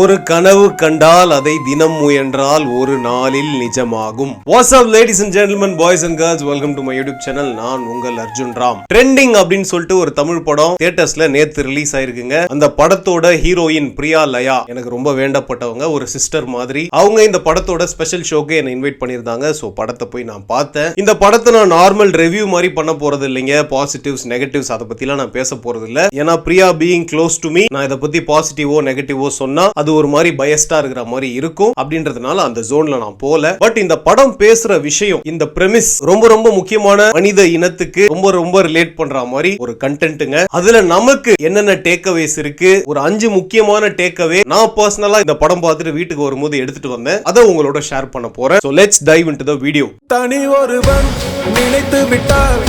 ஒரு கனவு கண்டால் அதை தினம் முயன்றால் ஒரு நாளில் நிஜமாகும். What's up ladies and gentlemen, boys and girls, welcome to my YouTube channel. நான் உங்கள் அர்ஜுன் ராம். ட்ரெண்டிங் அப்படின்னு சொல்லிட்டு ஒரு தமிழ் படம் தியேட்டர்ஸ்ல நேத்து ரிலீஸ் ஆயிருக்குங்க. அந்த படத்தோட ஹீரோயின் பிரியா லயா எனக்கு ரொம்ப வேண்டப்பட்டவங்க, ஒரு சிஸ்டர் மாதிரி. அவங்க இந்த படத்தோட ஸ்பெஷல் ஷோக்கு என்ன இன்வைட் பண்ணிருந்தாங்க. சோ படத்தை போய் நான் பார்த்தேன். இந்த படத்தை நான் நார்மல் ரிவ்யூ மாதிரி பண்ண போறது இல்லைங்க. பாசிட்டிவ்ஸ் நெகட்டிவ்ஸ் அதை பத்திலாம் நான் பேச போறது இல்ல. ஏன்னா Priya being close to me, நான் இதை பத்தி பாசிட்டிவோ நெகட்டிவோ சொன்னா அது ஒரு மாதிரி பயஸ்டா இருக்கிற மாதிரி இருக்கும். அப்படின்றதுனால அந்த ஜோன்ல நான் போல. பட் இந்த படம் பேசுற விஷயம், இந்த பிரமிஸ் ரொம்ப ரொம்ப முக்கியமான மனித இனத்துக்கு ரொம்ப ரொம்ப ரிலேட் பண்ற மாதிரி ஒரு கண்டென்ட்ங்க. அதுல நமக்கு என்னென்ன டேக்அவேஸ் இருக்கு, ஒரு 5 முக்கியமான டேக்அவே நான் பர்சனலா இந்த படம் பார்த்துட்டு வீட்டுக்கு வரும்போது எடுத்துட்டு வந்தேன். அதை உங்களோட ஷேர் பண்ண போறேன். So let's dive into the video. தனி ஒருவன் நினைத்து விட்டால்.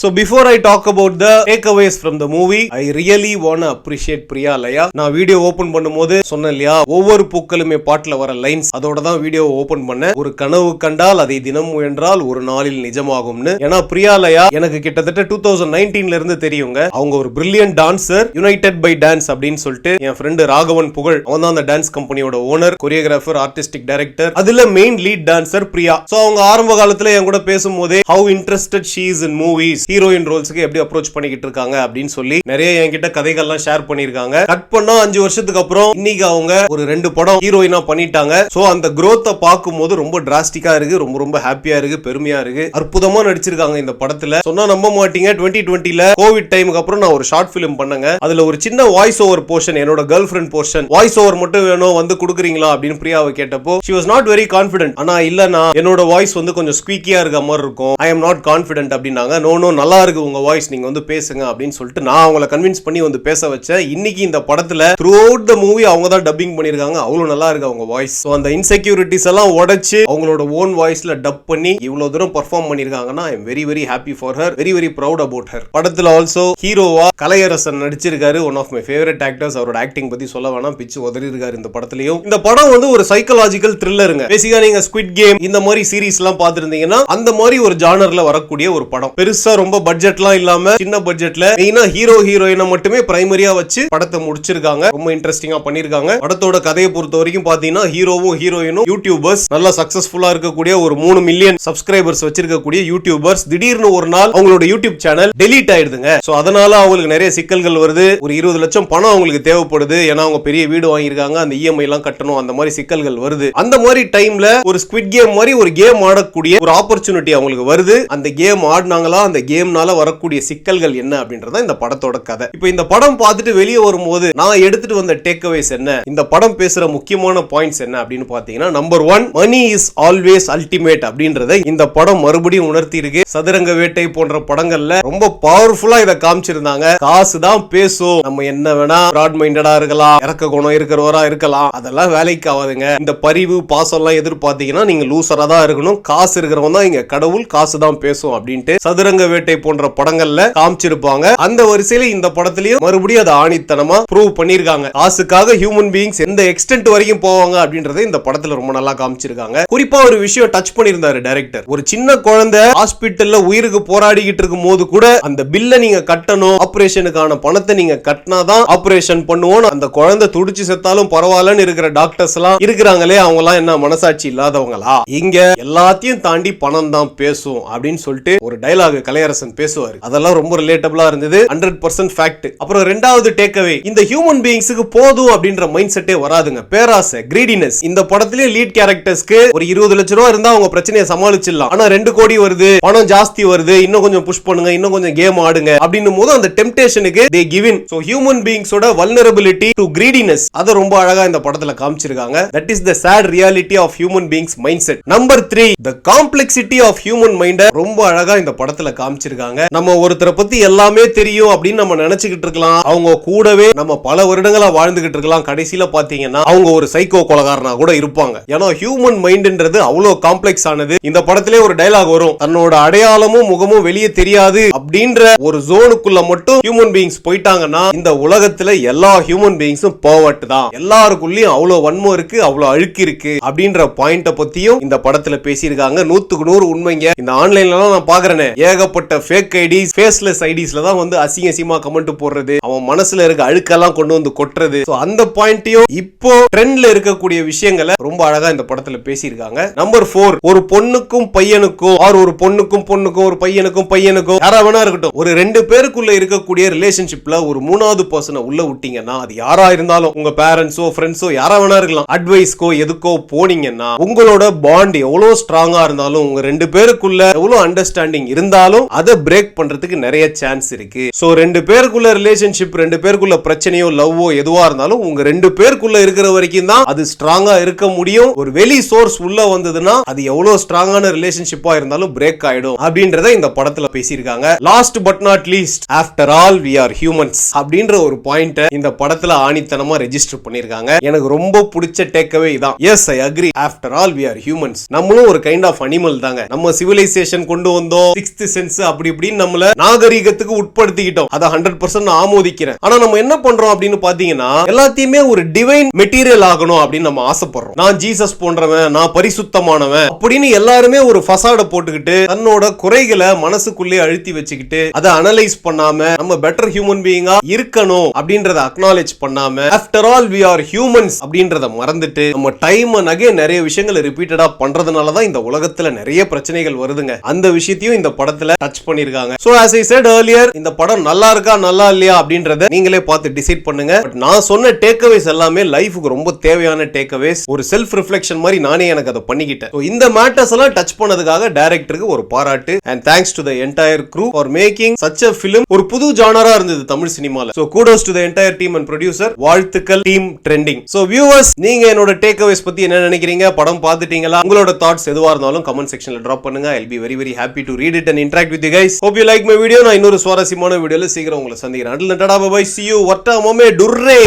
So before I talk about the takeaways from the movie, I really wanna appreciate Priya Laya. நான் வீடியோ ஓபன் பண்ணும்போது சொன்னேன் இல்லையா, ஒவ்வொரு பூக்களுமே பாட்டுல வர லைன்ஸ், அதோட தான் வீடியோ ஓபன் பண்ணேன். ஒரு கனவு கண்டால் அதை தினம் முயன்றால் ஒரு நாளில் நிஜமாகும்னு. ஏன்னா பிரியா லயா எனக்கு கிட்டத்தட்ட 2019ல இருந்து தெரியுங்க. அவங்க ஒரு brilliant dancer, united by dance அப்படின்னு சொல்லிட்டு என் ஃப்ரெண்டு ராகவன் புகழ், அவன் தான் அந்த டான்ஸ் கம்பெனியோட ஓனர், கொரியோகிராஃபர், ஆர்டிஸ்டிக் டைரக்டர், அதுல main lead dancer Priya. So அவங்க ஆரம்ப காலத்துல என் கூட பேசும்போதே how interested she is in movies, heroine ரோல்ஸ்க்கு எப்படி அப்ரோச் பண்ணிக்கிட்டு இருக்காங்க அப்படின்னு சொல்லி நிறைய என்கிட்ட கதைகள்லாம் ஷேர் பண்ணிருக்காங்க. கட் பண்ணா 5 வருஷத்துக்கு அப்புறம் இன்னைக்கு அவங்க ஒரு 2 படம் ஹீரோயினா பண்ணிட்டாங்க. சோ அந்த growth-அ பார்க்கும்போது ரொம்ப டிராஸ்டிக்கா இருக்கு, ரொம்ப ரொம்ப ஹாப்பியா இருக்கு, பெருமையா இருக்கு. அற்புதமா நடிச்சிருக்காங்க இந்த படத்துல. சொன்னா நம்ப மாட்டீங்க, 2020ல கோவிட் டைமுக்கு அப்புறம் நான் ஒரு ஷார்ட் பிலிம் பண்ணேங்க. அதுல ஒரு சின்ன வாய்ஸ் ஓவர் போர்ஷன், என்னோட girl friend portion, voice over மட்டும் வேணும் வந்து கொடுக்குறீங்களா அப்படின்னு பிரியாவை கேட்டப்போ she was not very confident. ஆனா இல்லனா என்னோட வாய்ஸ் வந்து கொஞ்சம் ஸ்குவீக்கியா இருக்க மாதிரி இருக்கும், I am not confident அப்படினாங்க. நோ நல்லா இருக்கு உங்க வாய்ஸ், நீங்க வந்து பேசுங்க அப்படின்னு சொல்லிட்டு நான் அவங்கள கன்வின்ஸ் பண்ணி வந்து பேச வச்சேன். இன்னைக்கு இந்த படத்துல த்ரூ அவுட் த மூவி அவங்க தான் டப்பிங் பண்ணிருக்காங்க. அவ்வளவு நல்லா இருக்கு அவங்க வாய்ஸ். சோ அந்த இன்செக்யூரிட்டிஸ் எல்லாம் உடைச்சு அவங்களோட ஓன் வாய்ஸ்ல டப் பண்ணி இவ்வளவு தூரம் பெர்ஃபார்ம் பண்ணிருக்காங்கன்னா I am very very happy for her, very very proud about her. படத்துல ஆல்சோ ஹீரோவா கலையரசன் நடிச்சிருக்காரு, one of my favourite actors. அவரோட ஆக்டிங் பத்தி சொல்ல வேணாம், பிச்சு உதறி இருக்காரு இந்த படத்துலயும். இந்த படம் வந்து ஒரு சைக்காலஜிக்கல் த்ரில்லருங்க. பேசிக்கா நீங்க ஸ்குவிட் கேம் இந்த மாதிரி சீரிஸ் எல்லாம் பாத்துருந்தீங்கன்னா அந்த மாதிரி ஒரு ஜானர்ல வரக்கூடிய ஒரு படம். பெருசா ரொம்ப பட்ஜெட்லாம் இல்லாம சின்ன பட்ஜெட்ல மெயினா ஹீரோ ஹீரோயினை மட்டுமே பிரைமரியா வச்சு படத்தை முடிச்சிருக்காங்க. ரொம்ப இன்ட்ரெஸ்டிங்கா பண்ணிருக்காங்க. படத்தோட கதையை பொறுத்த வரைக்கும் பாத்தீங்கன்னா ஹீரோவும் ஹீரோயினும் யூடியூபர்ஸ், நல்லா சக்சஸ்ஃபுல்லா இருக்கக்கூடிய ஒரு 3 மில்லியன் சப்ஸ்கிரைபர்ஸ் வச்சிருக்கக்கூடிய யூடியூபர்ஸ். திடீர்னு ஒரு நாள் அவங்களோட யூடியூப் சேனல் டெலீட் ஆயிடுதுங்க. சோ அதனால அவங்களுக்கு நிறைய சிக்கல்கள் வருது. ஒரு 20 லட்சம் பணம் அவங்களுக்கு தேவைப்படுது. ஏன்னா அவங்க பெரிய வீடு வாங்கியிருக்காங்க, அந்த இஎம்ஐ எல்லாம் கட்டணும், அந்த மாதிரி சிக்கல்கள் வருது. அந்த மாதிரி டைம்ல ஒரு ஸ்குவிட் கேம் மாதிரி ஒரு கேம் ஆடக்கூடிய ஒரு ஆப்பர்ச்சுனிட்டி அவங்களுக்கு வருது. அந்த கேம் ஆடினாங்களா, அந்த கேம்னால வரக்கூடிய சிக்கல்கள் என்ன அப்படின்றத இந்த படத்தோட கதை. இப்போ இந்த படம் பார்த்துட்டு வெளியே வரும்போது நான் எடுத்துட்டு வந்த டேக்அவேஸ் என்ன, இந்த படம் பேசுற முக்கியமான பாயிண்ட்ஸ் என்ன அப்படின்னு பாத்தீங்கன்னா, number 1, money is always ultimate அப்படின்றத இந்த படம் மறுபடியும் உணர்த்தி இருக்கு. சதுரங்க வேட்டை போன்ற படங்கள்ல ரொம்ப பவர்ஃபுல்லா இதை காமிச்சிருந்தாங்க. காசு தான் பேசும், நம்ம என்ன வேணா பிராட் மைண்டடா இருக்கலாம், இறக்க குணம் இருக்கிறவரா இருக்கலாம், அதெல்லாம் வேலைக்கு ஆகாதுங்க. இந்த பரிவு பாசம் எல்லாம் எதிர்பார்த்தீங்கன்னா நீங்க லூசரா தான் இருக்கணும். காசு இருக்கிறவங்க தான் இங்க கடவுள், காசு தான் பேசும் அப்படின்ட்டு சதுரங்க வேட்டை போன்ற படங்கள்ல காமிச்சிருப்பாங்க. அந்த வரிசையில இந்த படத்திலயும் மறுபடியும் அதை ஆணித்தனமா ப்ரூவ் பண்ணிருக்காங்க. காசுக்காக ஹியூமன் பீயிங்ஸ் எந்த எக்ஸ்டென்ட் வரைக்கும் போவாங்க அப்படின்றத இந்த படத்துல ரொம்ப நல்லா காமிச்சிருக்காங்க. குறிப்பா ஒரு விஷயம் டச் பண்ணிருந்தாரு டைரக்டர். ஒரு சின்ன குழந்தை ஹாஸ்பிட்டல்ல உயிருக்கு போராடிக்கிட்டு இருக்கும் போது கூட அந்த பில்ல நீங்க கட்டணும், ஆபரேஷனுக்கான பணத்தை நீங்க கட்டினாதான் ஆபரேஷன் பண்ணுவோம், அந்த குழந்தை துடிச்சு செத்தாலும் பரவாயில்லன்னு இருக்கிற டாக்டர்ஸ் எல்லாம் இருக்கிறாங்களே, அவங்க எல்லாம் என்ன மனசாட்சி இல்லாதவங்களா? இங்க எல்லாத்தையும் தாண்டி பணம் தான் பேசும் அப்படின்னு சொல்லிட்டு ஒரு டயலாக் கலையரசன் பேசுவாரு. அதெல்லாம் ரொம்ப ரிலேட்டபிளா இருந்தது, 100% ஃபேக்ட். அப்புறம் ரெண்டாவது டேக்அவே, இந்த ஹியூமன் பீயிங்ஸ்க்கு போதும் அப்படின்ற மைண்ட் செட்டே வராதுங்க. பேராசை, கிரீடினஸ். இந்த படத்திலே லீட் கேரக்டர்ஸ்க்கு ஒரு 20 லட்சம் ரூபாய் இருந்தா அவங்க பிரச்சனையை சமாளிச்சிடலாம். ஆனா 2 கோடி வருது, பணம் ஜாஸ்தி வருது, இன்னும் கொஞ்சம் புஷ் பண்ணுங்க, இன்னும் கொஞ்சம் கேம் ஆடுங்க அப்படின்னும் போது அந்த டெம்ப்டேஷனுக்கு they give in. So human பீயிங்ஸோட vulnerability to greediness அத ரொம்ப அழகா இந்த படத்துல காமிச்சிருக்காங்க. That is the sad reality of human beings mindset. Number 3, the complexity of human mind ரொம்ப அழகா இந்த படத்துல காமிச்சிருக்காங்க. நம்ம ஒருத்தரை பத்தி எல்லாமே தெரியும் அப்படின்னு நம்ம நினைச்சுக்கிட்டு இருக்கலாம். அவங்க கூடவே நம்ம பல வருடங்களா வாழ்ந்துகிட்டு இருக்கலாம். கடைசியில பாத்தீங்கன்னா அவங்க ஒரு சைக்கோ கொலைகாரனா கூட இருப்பாங்க. ஏன்னா ஹியூமன் மைண்ட்ன்றது அவ்வளவு காம்ப்ளெக்ஸ் ஆனது. இந்த படத்திலே ஒரு டயலாக் வரும், தன்னோட அடையாளமும் முகமும் வெளியே தெரியாது அப்படின்ற ஒரு ஜோனுக்குள்ள மட்டும் ஹியூமன் பீயிங்ஸ் போயிட்டாங்கன்னா இந்த உலகத்துல எல்லா ஹியூமன் பீயிங்ஸும் பர்வர்ட் தான். எல்லாருக்குள்ளயும் அவ்வளவு வன்மம் இருக்கு, அவ்வளவு அழுக்கு இருக்கு அப்படின்ற பாயிண்ட பத்தியும் இந்த படத்துல பேசியிருக்காங்க. 100க்கு 100 உண்மைங்க. இந்த ஆன்லைன்ல நான் பாக்குறேன், ஏகப்பட்ட ஏகப்பட்ட ஃபேக் ஐடிஸ், ஃபேஸ்லெஸ் ஐடிஸ்ல தான் வந்து அசிங்கமா கமெண்ட் போடுறது, அவன் மனசுல இருக்க அழுக்கெல்லாம் கொண்டு வந்து கொட்டுறது. அந்த பாயிண்ட்டையும் இப்போ ட்ரெண்ட்ல இருக்கக்கூடிய விஷயங்களை ரொம்ப அழகா இந்த படத்துல பேசியிருக்காங்க. நம்பர் 4, ஒரு பொண்ணுக்கும் பையனுக்கும் ஆர் ஒரு பொண்ணுக்கும் ஒரு பையனுக்கும் யாரா வேணா இருக்கட்டும், ஒரு 2 பேருக்குள்ள இருக்கக்கூடிய ரிலேஷன்ஷிப்ல ஒரு 3வது பர்சனை உள்ள விட்டீங்கன்னா, அது யாரா இருந்தாலும் உங்க பேரண்ட்ஸோ ஃப்ரெண்ட்ஸோ யாரா வேணா இருக்கலாம், அட்வைஸ்க்கோ எதுக்கோ போனீங்கன்னா உங்களோட பாண்ட் எவ்வளவு ஸ்ட்ராங்கா இருந்தாலும், உங்க 2 பேருக்குள்ள எவ்வளவு அண்டர்ஸ்டாண்டிங் இருந்தாலும் அதை பிரேக் பண்றதுக்கு நிறைய சான்ஸ் இருக்கு. சோ 2 பேருக்குள்ள ரிலேஷன்ஷிப், 2 பேருக்குள்ள பிரச்சனையோ லவ்வோ எதுவா இருந்தாலும் உங்க 2 பேருக்குள்ள இருக்கிற வரைக்கும் தான் அது ஸ்ட்ராங்கா இருக்க முடியும். ஒரு வெளி சோர்ஸ் உள்ள வந்ததுன்னா அது எவ்வளவு ஸ்ட்ராங்கான ரிலேஷன்ஷிப்பா இருந்தாலும் பிரேக் ஆயிடும் அப்படின்றத இந்த படத்துல பேசியிருக்காங்க. Last but not least, after all we are humans அப்படின்ற ஒரு பாயிண்ட் இந்த படத்துல ஆணித்தனமா ரெஜிஸ்டர் பண்ணிருக்காங்க. எனக்கு ரொம்ப பிடிச்ச டேக்அவே இதான். Yes, I agree. After all we are humans. நம்மளும் ஒரு கைண்ட் ஆஃப் அனிமல் தாங்க. நம்ம சிவிலைசேஷன் கொண்டு வந்தோம், 6th சென்ஸ் அப்படி இப்படின்னு நம்மள நாகரிகத்துக்கு உட்படுத்திக்கிட்டோம். அதை 100% நான் ஆமோதிக்கிறேன். ஆனா நம்ம என்ன பண்றோம் அப்படின்னு பாத்தீங்கன்னா, எல்லாத்தையுமே ஒரு டிவைன் மெட்டீரியல் ஆகணும் அப்படின்னு நம்ம ஆசைப்படுறோம். நான் ஜீசஸ் போன்றவன், நான் பரிசுத்தமானவன் அப்படின்னு எல்லாருமே ஒரு ஃபசாட போட்டுக்கிட்டு தன்னோட குறைகளை மனசுக்குள்ளே அழுத்தி வச்சுக்கிட்டு அதை அனலைஸ் பண்ணாம நம்ம பெட்டர் ஹியூமன் பீயிங்கா இருக்கணும் அப்படின்றத அக்னாலேஜ் பண்ணாம after all we are humans அப்படின்றத மறந்துட்டு நம்ம டைம் நகை நிறைய விஷயங்களை ரிப்பீட்டடா பண்றதுனால தான் இந்த உலகத்துல நிறைய பிரச்சனைகள் வருதுங்க. அந்த விஷயத்தையும் இந்த படத்துல டச் பண்ணிருக்காங்க. So as I said earlier, இந்த படம் நல்லா இருக்கா நல்லா இல்லையா அப்படின்றத நீங்களே பார்த்து டிசைட் பண்ணுங்க. பட் நான் சொன்ன டேக்அவேஸ் எல்லாமே லைஃபுக்கு ரொம்ப தேவையான டேக்அவேஸ். ஒரு செல்ஃப் ரிஃப்ளெக்ஷன் மாதிரி நானே எனக்கு அதை பண்ணிக்கிட்டேன். இந்த மேட்டர்ஸ் எல்லாம் டச் பண்ணதுக்காக டைரக்டருக்கு ஒரு பாராட்டு. And thanks to the entire crew for making such a film. ஒரு புது ஜானரா இருந்தது தமிழ் சினிமால. So kudos to the entire team and producer. வாழ்த்துக்கள் டீம் ட்ரெண்டிங். சோ வியூவர்ஸ், நீங்க என்னோட டேக்அவேஸ் பத்தி என்ன நினைக்கிறீங்க? படம் பார்த்துட்டீங்களா? உங்களோட தாட்ஸ் எதுவா இருந்தாலும் கமெண்ட் செக்ஷன்ல டிராப் பண்ணுங்க. I'll be very very happy to read it and interact with you guys. Hope you like my video. நான் இன்னொரு சுவாரஸ்யமான வீடியோல சீக்கிரம் உங்களை சந்திக்கிறேன். Until then, tada, bye bye, see you. Vatta mame durre.